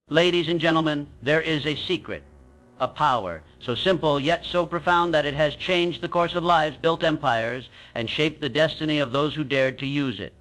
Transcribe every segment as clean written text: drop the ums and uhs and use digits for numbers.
Ladies and gentlemen, there is a secret, a power, so simple yet so profound that it has changed the course of lives, built empires, and shaped the destiny of those who dared to use it.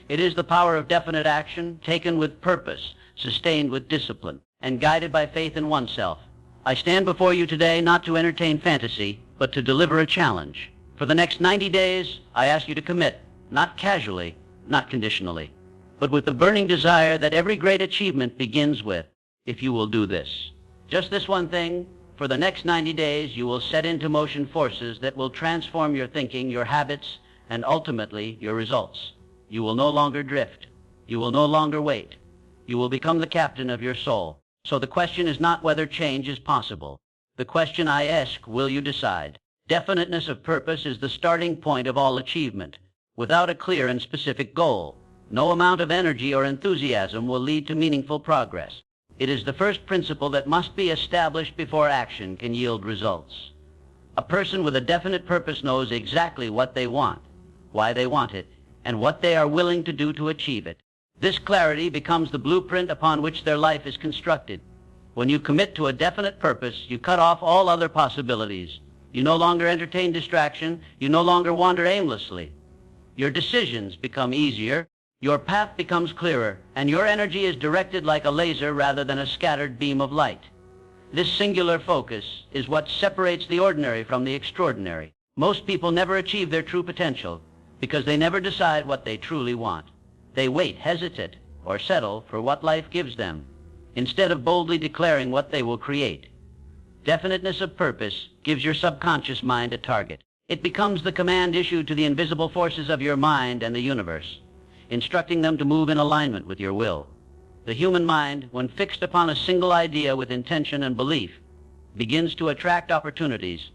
It is the power of definite action, taken with purpose, sustained with discipline, and guided by faith in oneself. I stand before you today not to entertain fantasy, but to deliver a challenge. For the next 90 days, I ask you to commit, not casually, not conditionally, but with the burning desire that every great achievement begins with, if you will do this. Just this one thing, for the next 90 days, you will set into motion forces that will transform your thinking, your habits, and ultimately your results. You will no longer drift. You will no longer wait. You will become the captain of your soul. So the question is not whether change is possible. The question I ask, will you decide? Definiteness of purpose is the starting point of all achievement. Without a clear and specific goal, no amount of energy or enthusiasm will lead to meaningful progress. It is the first principle that must be established before action can yield results. A person with a definite purpose knows exactly what they want, why they want it, and what they are willing to do to achieve it. This clarity becomes the blueprint upon which their life is constructed. When you commit to a definite purpose, you cut off all other possibilities. You no longer entertain distraction. You no longer wander aimlessly. Your decisions become easier. Your path becomes clearer, and your energy is directed like a laser rather than a scattered beam of light. This singular focus is what separates the ordinary from the extraordinary. Most people never achieve their true potential because they never decide what they truly want. They wait, hesitate, or settle for what life gives them, instead of boldly declaring what they will create. Definiteness of purpose gives your subconscious mind a target. It becomes the command issued to the invisible forces of your mind and the universe, instructing them to move in alignment with your will. The human mind, when fixed upon a single idea with intention and belief, begins to attract opportunities,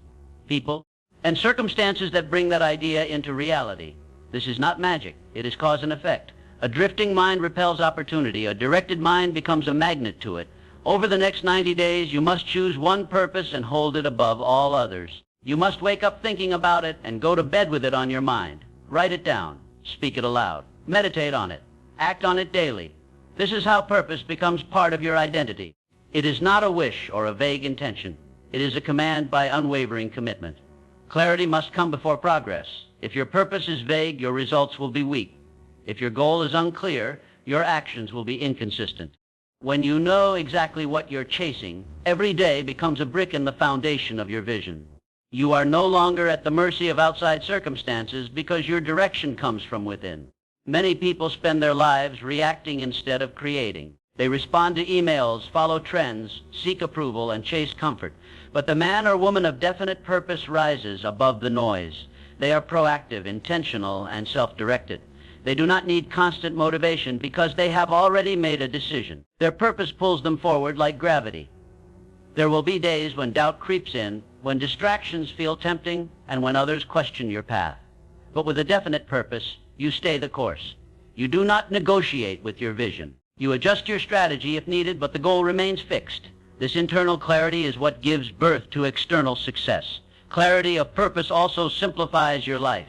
people, and circumstances that bring that idea into reality. This is not magic. It is cause and effect. A drifting mind repels opportunity. A directed mind becomes a magnet to it. Over the next 90 days, you must choose one purpose and hold it above all others. You must wake up thinking about it and go to bed with it on your mind. Write it down. Speak it aloud. Meditate on it. Act on it daily. This is how purpose becomes part of your identity. It is not a wish or a vague intention. It is a command by unwavering commitment. Clarity must come before progress. If your purpose is vague, your results will be weak. If your goal is unclear, your actions will be inconsistent. When you know exactly what you're chasing, every day becomes a brick in the foundation of your vision. You are no longer at the mercy of outside circumstances because your direction comes from within. Many people spend their lives reacting instead of creating. They respond to emails, follow trends, seek approval, and chase comfort. But the man or woman of definite purpose rises above the noise. They are proactive, intentional, and self-directed. They do not need constant motivation because they have already made a decision. Their purpose pulls them forward like gravity. There will be days when doubt creeps in, when distractions feel tempting, and when others question your path. But with a definite purpose, you stay the course. You do not negotiate with your vision. You adjust your strategy if needed, but the goal remains fixed. This internal clarity is what gives birth to external success. Clarity of purpose also simplifies your life.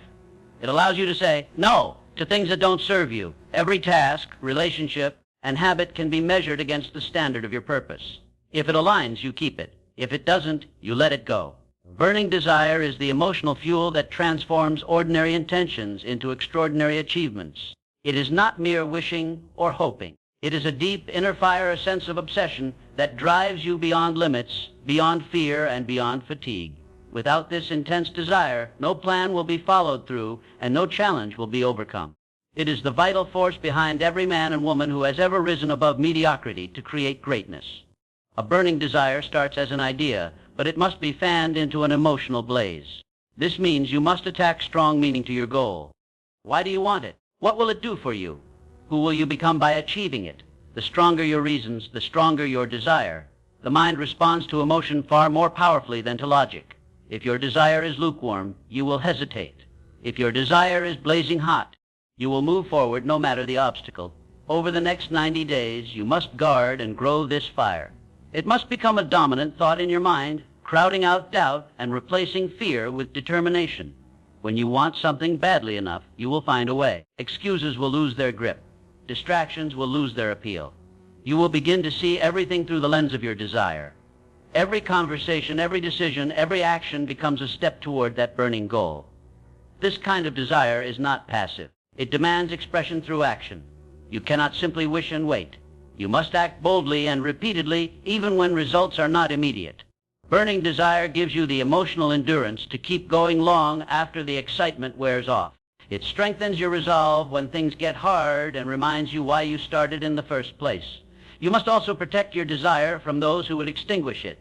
It allows you to say no to things that don't serve you. Every task, relationship, and habit can be measured against the standard of your purpose. If it aligns, you keep it. If it doesn't, you let it go. Burning desire is the emotional fuel that transforms ordinary intentions into extraordinary achievements. It is not mere wishing or hoping. It is a deep inner fire, a sense of obsession that drives you beyond limits, beyond fear, and beyond fatigue. Without this intense desire, no plan will be followed through and no challenge will be overcome. It is the vital force behind every man and woman who has ever risen above mediocrity to create greatness. A burning desire starts as an idea, but it must be fanned into an emotional blaze. This means you must attach strong meaning to your goal. Why do you want it? What will it do for you? Who will you become by achieving it? The stronger your reasons, the stronger your desire. The mind responds to emotion far more powerfully than to logic. If your desire is lukewarm, you will hesitate. If your desire is blazing hot, you will move forward no matter the obstacle. Over the next 90 days, you must guard and grow this fire. It must become a dominant thought in your mind, crowding out doubt and replacing fear with determination. When you want something badly enough, you will find a way. Excuses will lose their grip. Distractions will lose their appeal. You will begin to see everything through the lens of your desire. Every conversation, every decision, every action becomes a step toward that burning goal. This kind of desire is not passive. It demands expression through action. You cannot simply wish and wait. You must act boldly and repeatedly, even when results are not immediate. Burning desire gives you the emotional endurance to keep going long after the excitement wears off. It strengthens your resolve when things get hard and reminds you why you started in the first place. You must also protect your desire from those who would extinguish it.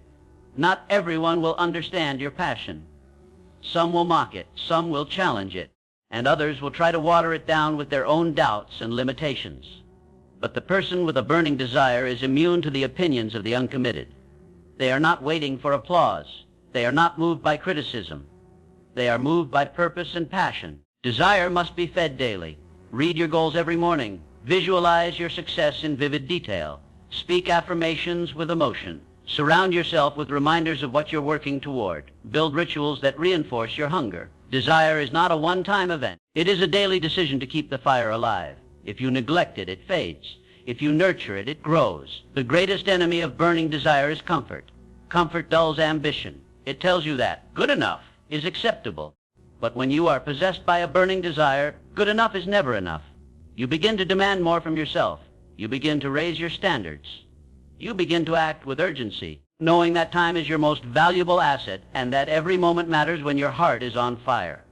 Not everyone will understand your passion. Some will mock it, some will challenge it, and others will try to water it down with their own doubts and limitations. But the person with a burning desire is immune to the opinions of the uncommitted. They are not waiting for applause. They are not moved by criticism. They are moved by purpose and passion. Desire must be fed daily. Read your goals every morning. Visualize your success in vivid detail. Speak affirmations with emotion. Surround yourself with reminders of what you're working toward. Build rituals that reinforce your hunger. Desire is not a one-time event. It is a daily decision to keep the fire alive. If you neglect it, it fades. If you nurture it, it grows. The greatest enemy of burning desire is comfort. Comfort dulls ambition. It tells you that good enough is acceptable. But when you are possessed by a burning desire, good enough is never enough. You begin to demand more from yourself. You begin to raise your standards. You begin to act with urgency, knowing that time is your most valuable asset and that every moment matters when your heart is on fire.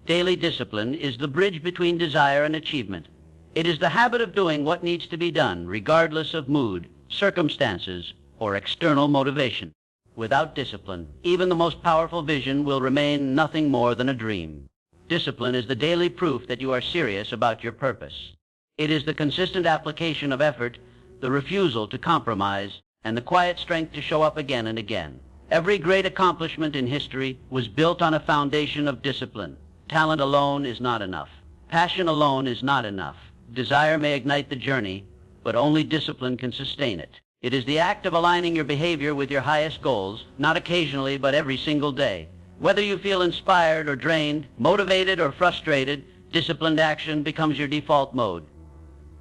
Daily discipline is the bridge between desire and achievement. It is the habit of doing what needs to be done, regardless of mood, circumstances, or external motivation. Without discipline, even the most powerful vision will remain nothing more than a dream. Discipline is the daily proof that you are serious about your purpose. It is the consistent application of effort, the refusal to compromise, and the quiet strength to show up again and again. Every great accomplishment in history was built on a foundation of discipline. Talent alone is not enough. Passion alone is not enough. Desire may ignite the journey, but only discipline can sustain it. It is the act of aligning your behavior with your highest goals, not occasionally, but every single day. Whether you feel inspired or drained, motivated or frustrated, disciplined action becomes your default mode.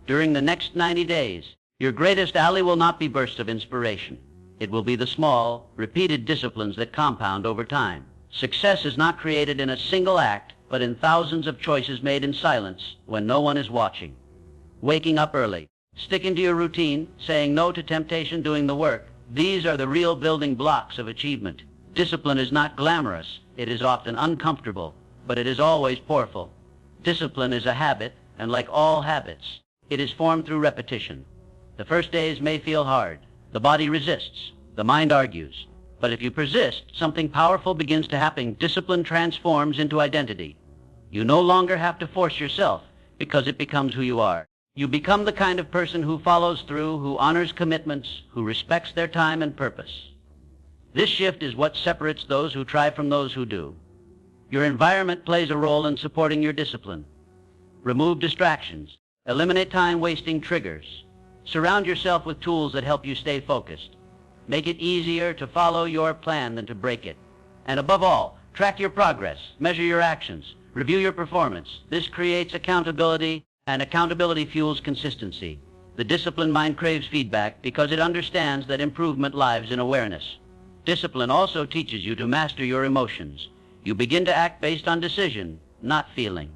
During the next 90 days, your greatest ally will not be bursts of inspiration. It will be the small, repeated disciplines that compound over time. Success is not created in a single act, but in thousands of choices made in silence when no one is watching. Waking up early, sticking to your routine, saying no to temptation, doing the work. These are the real building blocks of achievement. Discipline is not glamorous. It is often uncomfortable, but it is always powerful. Discipline is a habit, and like all habits, it is formed through repetition. The first days may feel hard. The body resists. The mind argues. But if you persist, something powerful begins to happen. Discipline transforms into identity. You no longer have to force yourself because it becomes who you are. You become the kind of person who follows through, who honors commitments, who respects their time and purpose. This shift is what separates those who try from those who do. Your environment plays a role in supporting your discipline. Remove distractions. Eliminate time-wasting triggers. Surround yourself with tools that help you stay focused. Make it easier to follow your plan than to break it. And above all, track your progress, measure your actions, review your performance. This creates accountability, and accountability fuels consistency. The disciplined mind craves feedback because it understands that improvement lies in awareness. Discipline also teaches you to master your emotions. You begin to act based on decision, not feeling.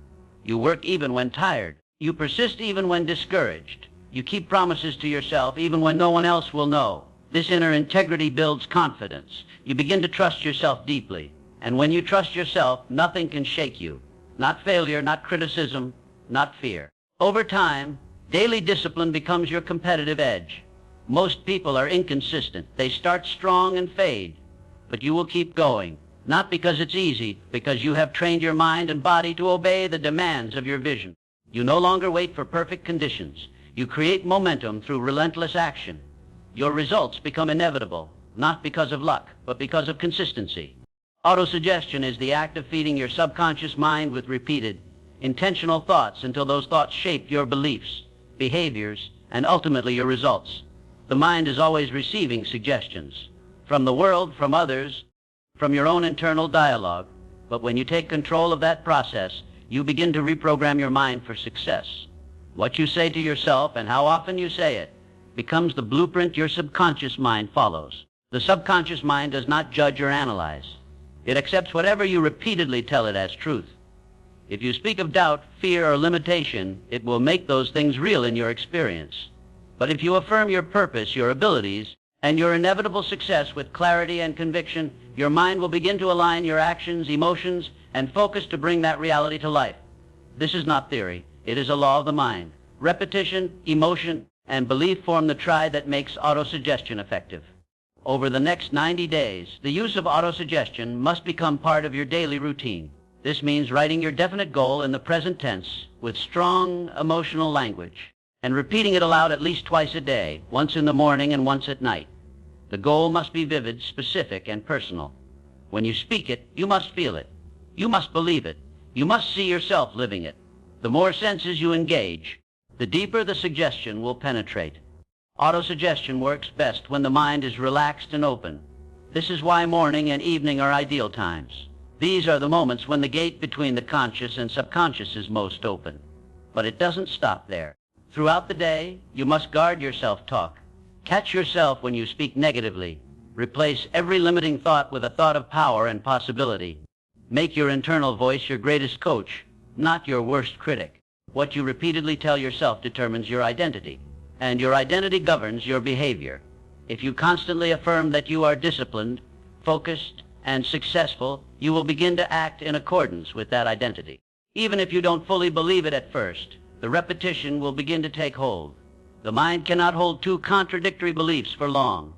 You work even when tired. You persist even when discouraged. You keep promises to yourself even when no one else will know. This inner integrity builds confidence. You begin to trust yourself deeply. And when you trust yourself, nothing can shake you. Not failure, not criticism, not fear. Over time, daily discipline becomes your competitive edge. Most people are inconsistent. They start strong and fade. But you will keep going. Not because it's easy, because you have trained your mind and body to obey the demands of your vision. You no longer wait for perfect conditions. You create momentum through relentless action. Your results become inevitable, not because of luck, but because of consistency. Autosuggestion is the act of feeding your subconscious mind with repeated, intentional thoughts until those thoughts shape your beliefs, behaviors, and ultimately your results. The mind is always receiving suggestions from the world, from others, from your own internal dialogue. But when you take control of that process, you begin to reprogram your mind for success. What you say to yourself and how often you say it becomes the blueprint your subconscious mind follows. The subconscious mind does not judge or analyze. It accepts whatever you repeatedly tell it as truth. If you speak of doubt, fear, or limitation, it will make those things real in your experience. But if you affirm your purpose, your abilities, and your inevitable success with clarity and conviction, your mind will begin to align your actions, emotions, and focus to bring that reality to life. This is not theory. It is a law of the mind. Repetition, emotion, and belief form the triad that makes autosuggestion effective. Over the next 90 days, the use of autosuggestion must become part of your daily routine. This means writing your definite goal in the present tense with strong emotional language and repeating it aloud at least twice a day, once in the morning and once at night. The goal must be vivid, specific, and personal. When you speak it, you must feel it. You must believe it. You must see yourself living it. The more senses you engage, the deeper the suggestion will penetrate. Autosuggestion works best when the mind is relaxed and open. This is why morning and evening are ideal times. These are the moments when the gate between the conscious and subconscious is most open. But it doesn't stop there. Throughout the day, you must guard your self-talk. Catch yourself when you speak negatively. Replace every limiting thought with a thought of power and possibility. Make your internal voice your greatest coach, not your worst critic. What you repeatedly tell yourself determines your identity, and your identity governs your behavior. If you constantly affirm that you are disciplined, focused, and successful, you will begin to act in accordance with that identity. Even if you don't fully believe it at first, the repetition will begin to take hold. The mind cannot hold two contradictory beliefs for long.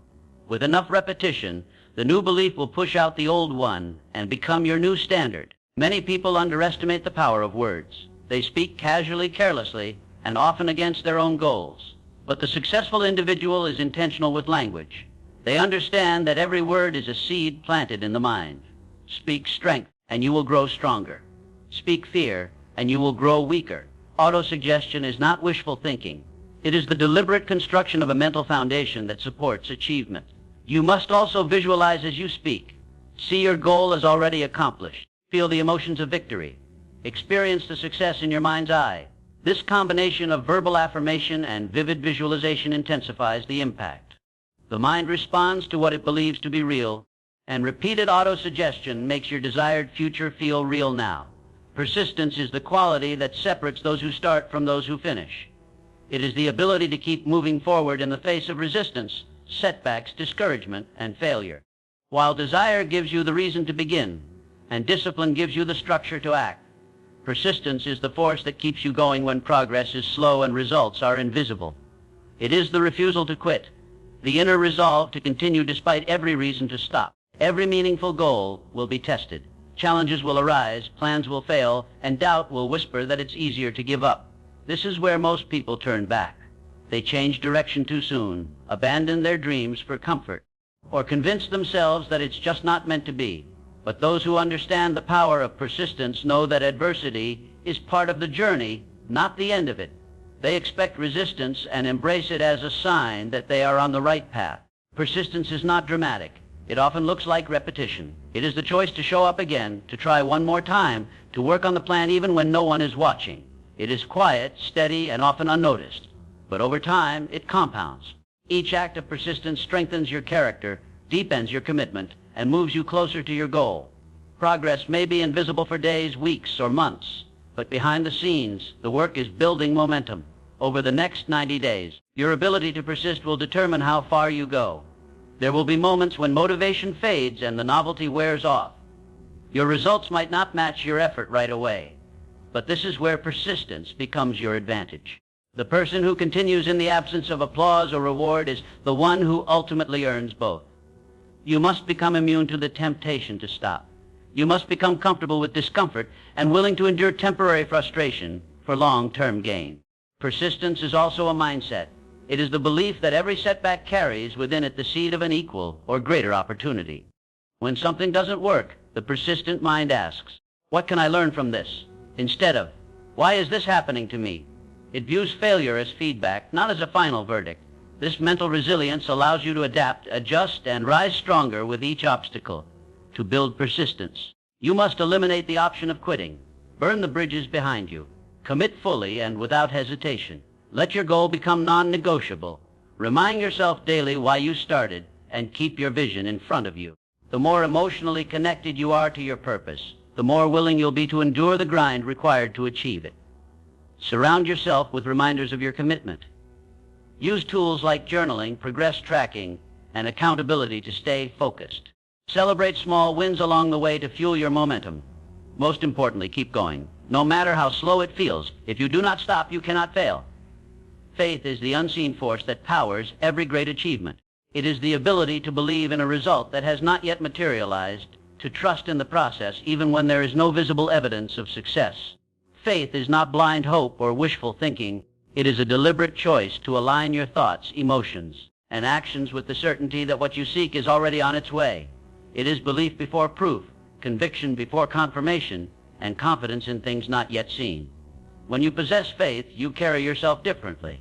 With enough repetition, the new belief will push out the old one and become your new standard. Many people underestimate the power of words. They speak casually, carelessly, and often against their own goals. But the successful individual is intentional with language. They understand that every word is a seed planted in the mind. Speak strength, and you will grow stronger. Speak fear, and you will grow weaker. Autosuggestion is not wishful thinking. It is the deliberate construction of a mental foundation that supports achievement. You must also visualize as you speak. See your goal as already accomplished. Feel the emotions of victory. Experience the success in your mind's eye. This combination of verbal affirmation and vivid visualization intensifies the impact. The mind responds to what it believes to be real, and repeated autosuggestion makes your desired future feel real now. Persistence is the quality that separates those who start from those who finish. It is the ability to keep moving forward in the face of resistance, setbacks, discouragement, and failure. While desire gives you the reason to begin, and discipline gives you the structure to act, persistence is the force that keeps you going when progress is slow and results are invisible. It is the refusal to quit, the inner resolve to continue despite every reason to stop. Every meaningful goal will be tested. Challenges will arise, plans will fail, and doubt will whisper that it's easier to give up. This is where most people turn back. They change direction too soon, abandon their dreams for comfort, or convince themselves that it's just not meant to be. But those who understand the power of persistence know that adversity is part of the journey, not the end of it. They expect resistance and embrace it as a sign that they are on the right path. Persistence is not dramatic. It often looks like repetition. It is the choice to show up again, to try one more time, to work on the plan even when no one is watching. It is quiet, steady, and often unnoticed. But over time, it compounds. Each act of persistence strengthens your character, deepens your commitment, and moves you closer to your goal. Progress may be invisible for days, weeks, or months, but behind the scenes, the work is building momentum. Over the next 90 days, your ability to persist will determine how far you go. There will be moments when motivation fades and the novelty wears off. Your results might not match your effort right away, but this is where persistence becomes your advantage. The person who continues in the absence of applause or reward is the one who ultimately earns both. You must become immune to the temptation to stop. You must become comfortable with discomfort and willing to endure temporary frustration for long-term gain. Persistence is also a mindset. It is the belief that every setback carries within it the seed of an equal or greater opportunity. When something doesn't work, the persistent mind asks, "What can I learn from this?" instead of, "Why is this happening to me?" It views failure as feedback, not as a final verdict. This mental resilience allows you to adapt, adjust, and rise stronger with each obstacle. To build persistence, you must eliminate the option of quitting. Burn the bridges behind you. Commit fully and without hesitation. Let your goal become non-negotiable. Remind yourself daily why you started and keep your vision in front of you. The more emotionally connected you are to your purpose, the more willing you'll be to endure the grind required to achieve it. Surround yourself with reminders of your commitment. Use tools like journaling, progress tracking, and accountability to stay focused. Celebrate small wins along the way to fuel your momentum. Most importantly, keep going. No matter how slow it feels, if you do not stop, you cannot fail. Faith is the unseen force that powers every great achievement. It is the ability to believe in a result that has not yet materialized, to trust in the process even when there is no visible evidence of success. Faith is not blind hope or wishful thinking. It is a deliberate choice to align your thoughts, emotions, and actions with the certainty that what you seek is already on its way. It is belief before proof, conviction before confirmation, and confidence in things not yet seen. When you possess faith, you carry yourself differently.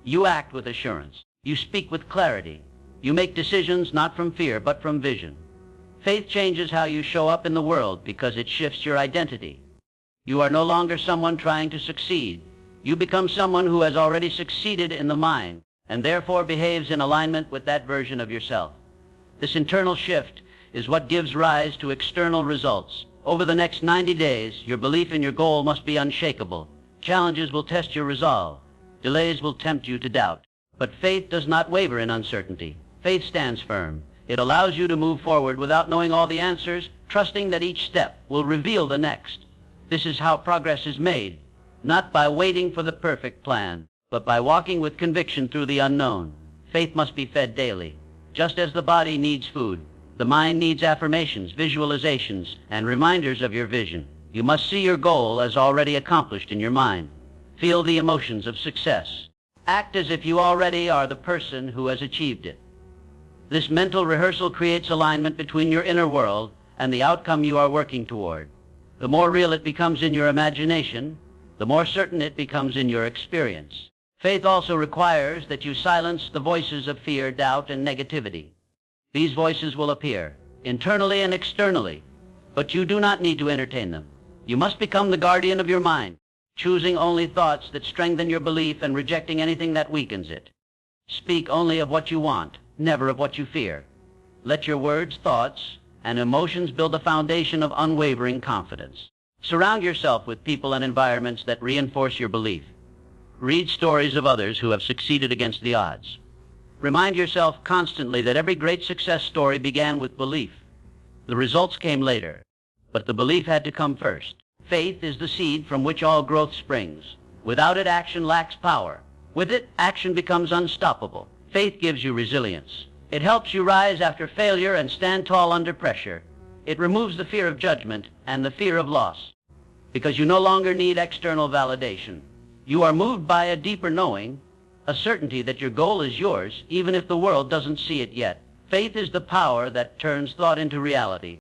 You act with assurance. You speak with clarity. You make decisions not from fear, but from vision. Faith changes how you show up in the world because it shifts your identity. You are no longer someone trying to succeed. You become someone who has already succeeded in the mind and therefore behaves in alignment with that version of yourself. This internal shift is what gives rise to external results. Over the next 90 days, your belief in your goal must be unshakable. Challenges will test your resolve. Delays will tempt you to doubt. But faith does not waver in uncertainty. Faith stands firm. It allows you to move forward without knowing all the answers, trusting that each step will reveal the next. This is how progress is made, not by waiting for the perfect plan, but by walking with conviction through the unknown. Faith must be fed daily. Just as the body needs food, the mind needs affirmations, visualizations, and reminders of your vision. You must see your goal as already accomplished in your mind. Feel the emotions of success. Act as if you already are the person who has achieved it. This mental rehearsal creates alignment between your inner world and the outcome you are working toward. The more real it becomes in your imagination, the more certain it becomes in your experience. Faith also requires that you silence the voices of fear, doubt, and negativity. These voices will appear, internally and externally, but you do not need to entertain them. You must become the guardian of your mind, choosing only thoughts that strengthen your belief and rejecting anything that weakens it. Speak only of what you want, never of what you fear. Let your words, thoughts, and emotions build a foundation of unwavering confidence. Surround yourself with people and environments that reinforce your belief. Read stories of others who have succeeded against the odds. Remind yourself constantly that every great success story began with belief. The results came later, but the belief had to come first. Faith is the seed from which all growth springs. Without it, action lacks power. With it, action becomes unstoppable. Faith gives you resilience. It helps you rise after failure and stand tall under pressure. It removes the fear of judgment and the fear of loss, because you no longer need external validation. You are moved by a deeper knowing, a certainty that your goal is yours, even if the world doesn't see it yet. Faith is the power that turns thought into reality.